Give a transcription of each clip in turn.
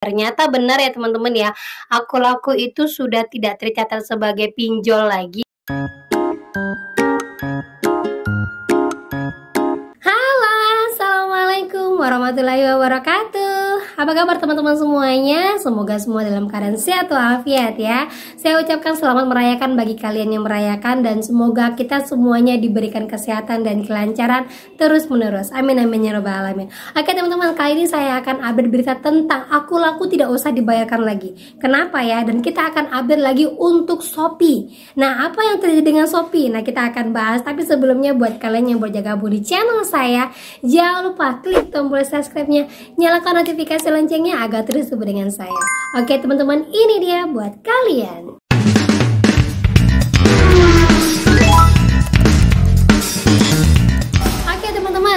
Ternyata benar ya teman-teman ya, akun aku itu sudah tidak tercatat sebagai pinjol lagi. Halo, assalamualaikum warahmatullahi wabarakatuh. Apa kabar teman-teman semuanya? Semoga semua dalam keadaan sehat walafiat ya. Saya ucapkan selamat merayakan bagi kalian yang merayakan, dan semoga kita semuanya diberikan kesehatan dan kelancaran terus menerus. Amin amin ya rabbal alamin. Oke teman-teman, kali ini saya akan update berita tentang akun laku tidak usah dibayarkan lagi. Kenapa ya? Dan kita akan update lagi untuk Shopee. Nah, apa yang terjadi dengan Shopee? Nah, kita akan bahas, tapi sebelumnya buat kalian yang baru gabung di channel saya, jangan lupa klik tombol subscribe-nya, nyalakan notifikasi loncengnya agar terus bersama dengan saya. Oke teman-teman, ini dia buat kalian.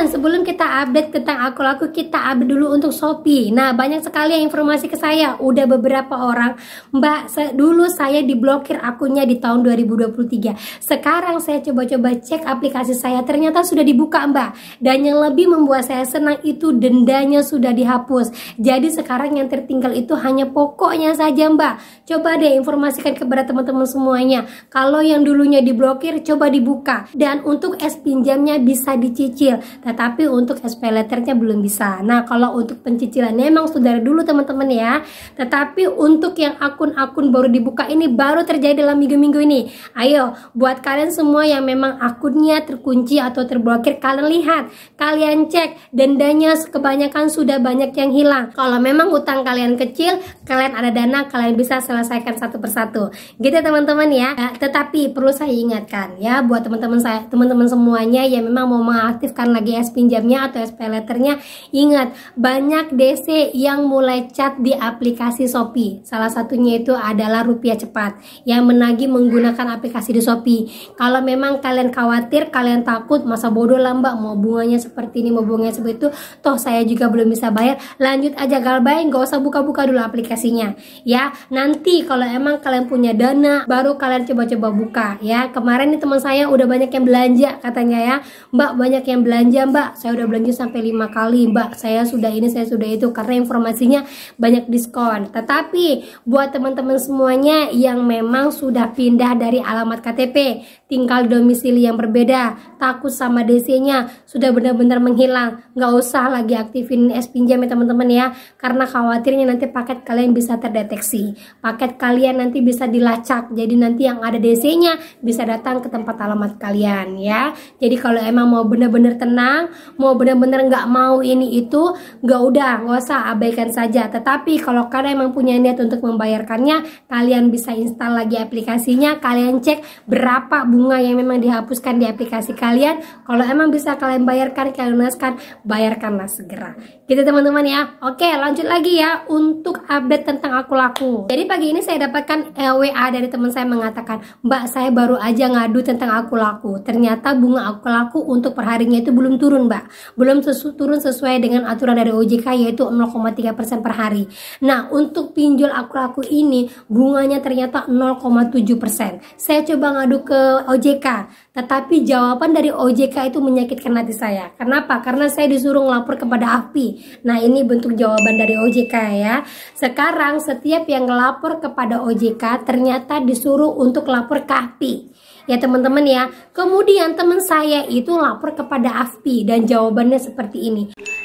Sebelum kita update tentang akun laku, kita update dulu untuk Shopee. Nah, banyak sekali yang informasi ke saya. Udah beberapa orang, Mbak, dulu saya diblokir akunnya di tahun 2023. Sekarang saya coba-coba cek aplikasi saya, ternyata sudah dibuka, Mbak. Dan yang lebih membuat saya senang itu dendanya sudah dihapus. Jadi sekarang yang tertinggal itu hanya pokoknya saja, Mbak. Coba deh informasikan kepada teman-teman semuanya. Kalau yang dulunya diblokir, coba dibuka. Dan untuk es pinjamnya bisa dicicil, tetapi untuk SP letternya belum bisa. Nah, kalau untuk pencicilannya memang sudah dulu teman-teman ya. Tetapi untuk yang akun-akun baru dibuka ini baru terjadi dalam minggu-minggu ini. Ayo, buat kalian semua yang memang akunnya terkunci atau terblokir, kalian lihat, kalian cek, dendanya kebanyakan sudah banyak yang hilang. Kalau memang utang kalian kecil, kalian ada dana, kalian bisa selesaikan satu persatu. Gitu teman-teman ya. Tetapi perlu saya ingatkan ya, buat teman-teman semuanya yang memang mau mengaktifkan lagi es pinjamnya atau SP letternya, ingat, banyak DC yang mulai cat di aplikasi Shopee. Salah satunya itu adalah Rupiah Cepat yang menagih menggunakan aplikasi di Shopee. Kalau memang kalian khawatir, kalian takut, masa bodoh lah Mbak, mau bunganya seperti ini, mau bunganya seperti itu, toh saya juga belum bisa bayar, lanjut aja galbay, nggak usah buka-buka dulu aplikasinya ya. Nanti kalau emang kalian punya dana, baru kalian coba-coba buka ya. Kemarin nih teman saya udah banyak yang belanja katanya ya, Mbak, banyak yang belanja Mbak, saya udah belanja sampai 5 kali Mbak, saya sudah ini, saya sudah itu, karena informasinya banyak diskon. Tetapi buat teman-teman semuanya yang memang sudah pindah dari alamat KTP, tinggal domisili yang berbeda, takut sama DC-nya sudah benar-benar menghilang, nggak usah lagi aktifin es pinjam ya teman-teman ya, karena khawatirnya nanti paket kalian bisa terdeteksi, paket kalian nanti bisa dilacak, jadi nanti yang ada DC-nya bisa datang ke tempat alamat kalian ya. Jadi kalau emang mau benar-benar tenang, mau benar-benar nggak mau ini itu, nggak usah, abaikan saja. Tetapi kalau kalian emang punya niat untuk membayarkannya, kalian bisa install lagi aplikasinya, kalian cek berapa bunga yang memang dihapuskan di aplikasi kalian. Kalau emang bisa kalian bayarkan, kalian lunaskan, bayarkanlah segera. Gitu teman-teman ya. Oke, lanjut lagi ya untuk update tentang akun laku. Jadi pagi ini saya dapatkan WA dari teman saya mengatakan, Mbak, saya baru aja ngadu tentang akun laku. Ternyata bunga akun laku untuk perharinya itu belum turun, Mbak. Belum turun sesuai dengan aturan dari OJK, yaitu 0,3% per hari. Nah, untuk pinjol akun laku ini bunganya ternyata 0,7%. Saya coba ngadu ke OJK, tetapi jawaban dari OJK itu menyakitkan hati saya. Kenapa? Karena saya disuruh ngelapor kepada AFPI. Nah, ini bentuk jawaban dari OJK ya. Sekarang setiap yang ngelapor kepada OJK ternyata disuruh untuk lapor ke AFPI. Ya teman-teman ya. Kemudian teman saya itu lapor kepada AFPI dan jawabannya seperti ini.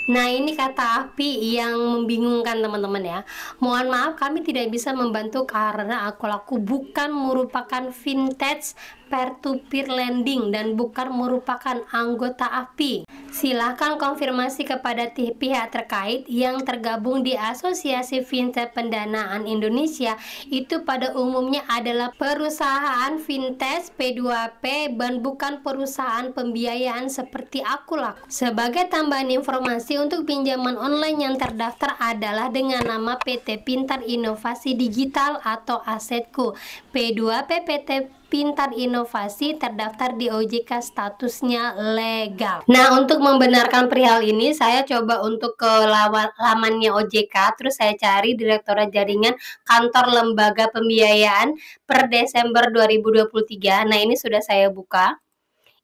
Nah, ini kata AFPI yang membingungkan teman-teman ya. Mohon maaf, kami tidak bisa membantu karena akun laku bukan merupakan vintage peer-to-peer lending dan bukan merupakan anggota AFPI. Silahkan konfirmasi kepada pihak terkait yang tergabung di Asosiasi Fintech Pendanaan Indonesia. Itu pada umumnya adalah perusahaan fintech P2P dan bukan perusahaan pembiayaan seperti akun laku. Sebagai tambahan informasi, untuk pinjaman online yang terdaftar adalah dengan nama PT Pintar Inovasi Digital atau Asetku. P2P PT Pintar Inovasi terdaftar di OJK, statusnya legal. Nah, untuk membenarkan perihal ini, saya coba untuk ke lamannya OJK, terus saya cari Direktorat Jaringan Kantor Lembaga Pembiayaan per Desember 2023. Nah, ini sudah saya buka.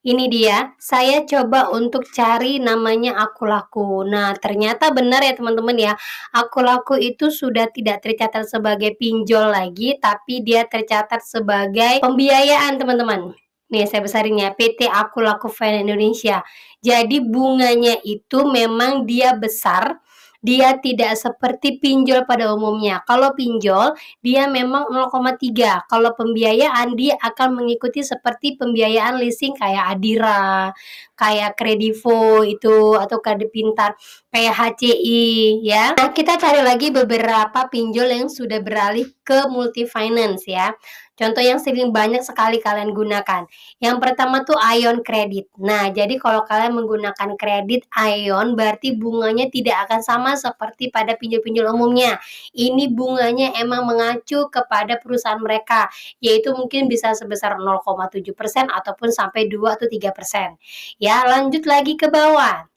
Ini dia, saya coba untuk cari namanya Aku Laku. Nah, ternyata benar ya teman-teman ya, Aku Laku itu sudah tidak tercatat sebagai pinjol lagi, tapi dia tercatat sebagai pembiayaan teman-teman. Nih, saya besarin ya, PT Aku Laku Finance Indonesia. Jadi bunganya itu memang dia besar, dia tidak seperti pinjol pada umumnya. Kalau pinjol, dia memang 0,3. Kalau pembiayaan dia akan mengikuti seperti pembiayaan leasing kayak Adira, kayak Kredivo itu atau Kredit Pintar, kayak HCI ya. Nah, kita cari lagi beberapa pinjol yang sudah beralih ke multi finance ya. Contoh yang sering banyak sekali kalian gunakan. Yang pertama tuh Ion Credit. Nah, jadi kalau kalian menggunakan kredit Ion berarti bunganya tidak akan sama seperti pada pinjol-pinjol umumnya. Ini bunganya emang mengacu kepada perusahaan mereka, yaitu mungkin bisa sebesar 0,7% ataupun sampai 2 atau 3%. Ya, lanjut lagi ke bawah.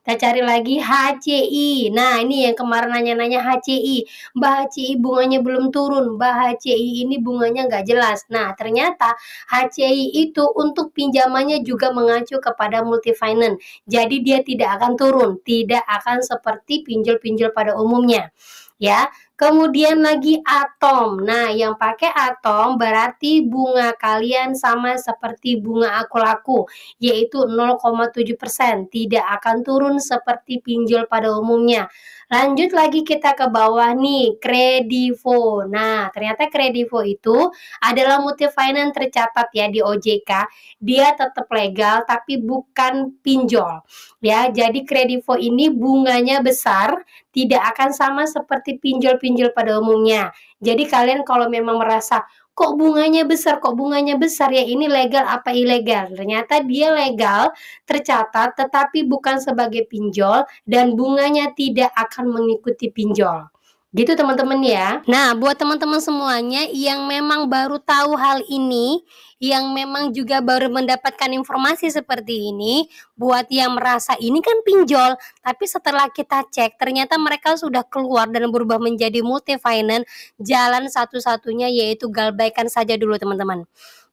Kita cari lagi HCI. Nah, ini yang kemarin nanya-nanya HCI. Mbak HCI bunganya belum turun. Mbak HCI ini bunganya nggak jelas. Nah, ternyata HCI itu untuk pinjamannya juga mengacu kepada multi finance. Jadi dia tidak akan turun, tidak akan seperti pinjol-pinjol pada umumnya. Ya, kemudian lagi Atom. Nah, yang pakai Atom berarti bunga kalian sama seperti bunga Aku Laku, yaitu 0,7%, tidak akan turun seperti pinjol pada umumnya. Lanjut lagi kita ke bawah nih, Kredivo. Nah, ternyata Kredivo itu adalah multi finance tercatat ya di OJK. Dia tetap legal tapi bukan pinjol. Ya, jadi Kredivo ini bunganya besar, tidak akan sama seperti pinjol-pinjol pada umumnya. Jadi kalian kalau memang merasa kok bunganya besar ya, ini legal apa ilegal? Ternyata dia legal, tercatat tetapi bukan sebagai pinjol dan bunganya tidak akan mengikuti pinjol. Gitu teman-teman ya. Nah, buat teman-teman semuanya yang memang baru tahu hal ini, yang memang juga baru mendapatkan informasi seperti ini, buat yang merasa ini kan pinjol, tapi setelah kita cek ternyata mereka sudah keluar dan berubah menjadi multi finance, jalan satu-satunya yaitu galbaikan saja dulu teman-teman.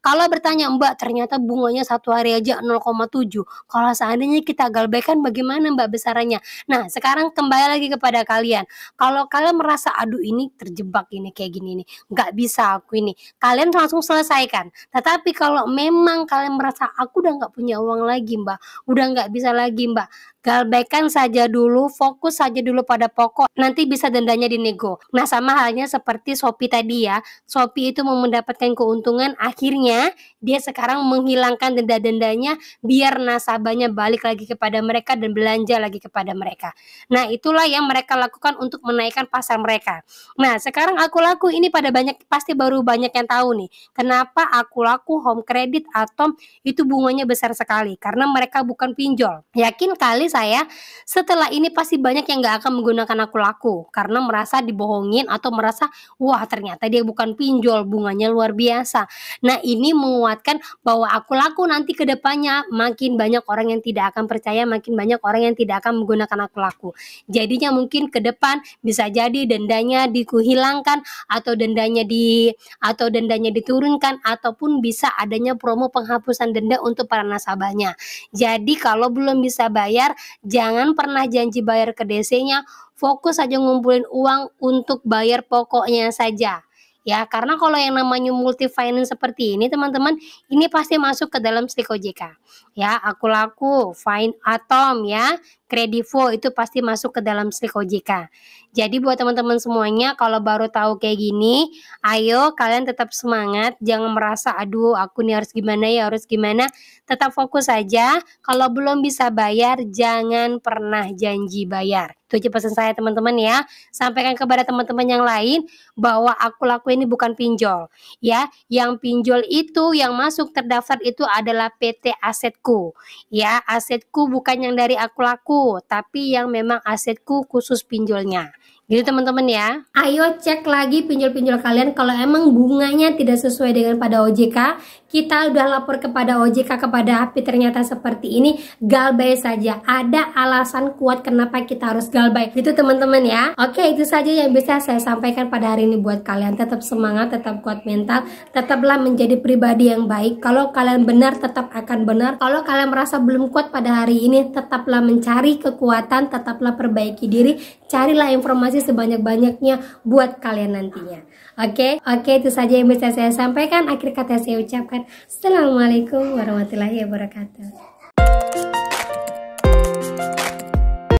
Kalau bertanya, Mbak ternyata bunganya satu hari aja 0,7. Kalau seandainya kita galbaikan bagaimana Mbak besarannya? Nah, sekarang kembali lagi kepada kalian. Kalau kalian merasa aduh ini terjebak ini kayak gini nih, nggak bisa aku ini, kalian langsung selesaikan. Tetapi kalau memang kalian merasa aku udah nggak punya uang lagi Mbak, udah nggak bisa lagi Mbak, galbaikan saja dulu, fokus saja dulu pada pokok, nanti bisa dendanya dinego. Nah, sama halnya seperti Shopee tadi ya, Shopee itu mau mendapatkan keuntungan, akhirnya dia sekarang menghilangkan denda-dendanya biar nasabahnya balik lagi kepada mereka dan belanja lagi kepada mereka. Nah, itulah yang mereka lakukan untuk menaikkan pasar mereka. Nah, sekarang Aku Laku ini pada pasti baru banyak yang tahu nih, kenapa Aku Laku, Home Credit, Atom itu bunganya besar sekali, karena mereka bukan pinjol. Yakin kali saya setelah ini pasti banyak yang nggak akan menggunakan Aku Laku, karena merasa dibohongin atau merasa, wah ternyata dia bukan pinjol, bunganya luar biasa. Nah, ini menguatkan bahwa Aku Laku nanti ke depannya makin banyak orang yang tidak akan percaya, makin banyak orang yang tidak akan menggunakan Aku Laku. Jadinya mungkin ke depan bisa jadi dendanya dihilangkan atau dendanya diturunkan ataupun bisa adanya promo penghapusan denda untuk para nasabahnya. Jadi kalau belum bisa bayar, jangan pernah janji bayar ke DC-nya, fokus saja ngumpulin uang untuk bayar pokoknya saja. Ya, karena kalau yang namanya multi finance seperti ini teman-teman, ini pasti masuk ke dalam SLIK OJK. Ya, Aku Laku, Atom ya, Kredivo itu pasti masuk ke dalam SLIK OJK. Jadi buat teman-teman semuanya kalau baru tahu kayak gini, ayo kalian tetap semangat, jangan merasa aduh aku nih harus gimana, tetap fokus saja. Kalau belum bisa bayar, jangan pernah janji bayar. Itu aja pesan saya teman-teman ya. Sampaikan kepada teman-teman yang lain bahwa Aku Laku ini bukan pinjol. Ya, yang pinjol itu yang masuk terdaftar itu adalah PT Asetku. Ya, Asetku bukan yang dari Aku Laku, tapi yang memang Asetku khusus pinjolnya. Gitu teman-teman ya. Ayo cek lagi pinjol-pinjol kalian, kalau emang bunganya tidak sesuai dengan pada OJK, kita udah lapor kepada OJK kepada API ternyata seperti ini, galbay saja. Ada alasan kuat kenapa kita harus galbay. Gitu teman-teman ya. Oke, itu saja yang bisa saya sampaikan pada hari ini buat kalian. Tetap semangat, tetap kuat mental, tetaplah menjadi pribadi yang baik. Kalau kalian benar, tetap akan benar. Kalau kalian merasa belum kuat pada hari ini, tetaplah mencari kekuatan, tetaplah perbaiki diri, carilah informasi sebanyak-banyaknya buat kalian nantinya. Oke, itu saja yang bisa saya sampaikan. Akhir kata saya ucapkan Assalamualaikum warahmatullahi wabarakatuh.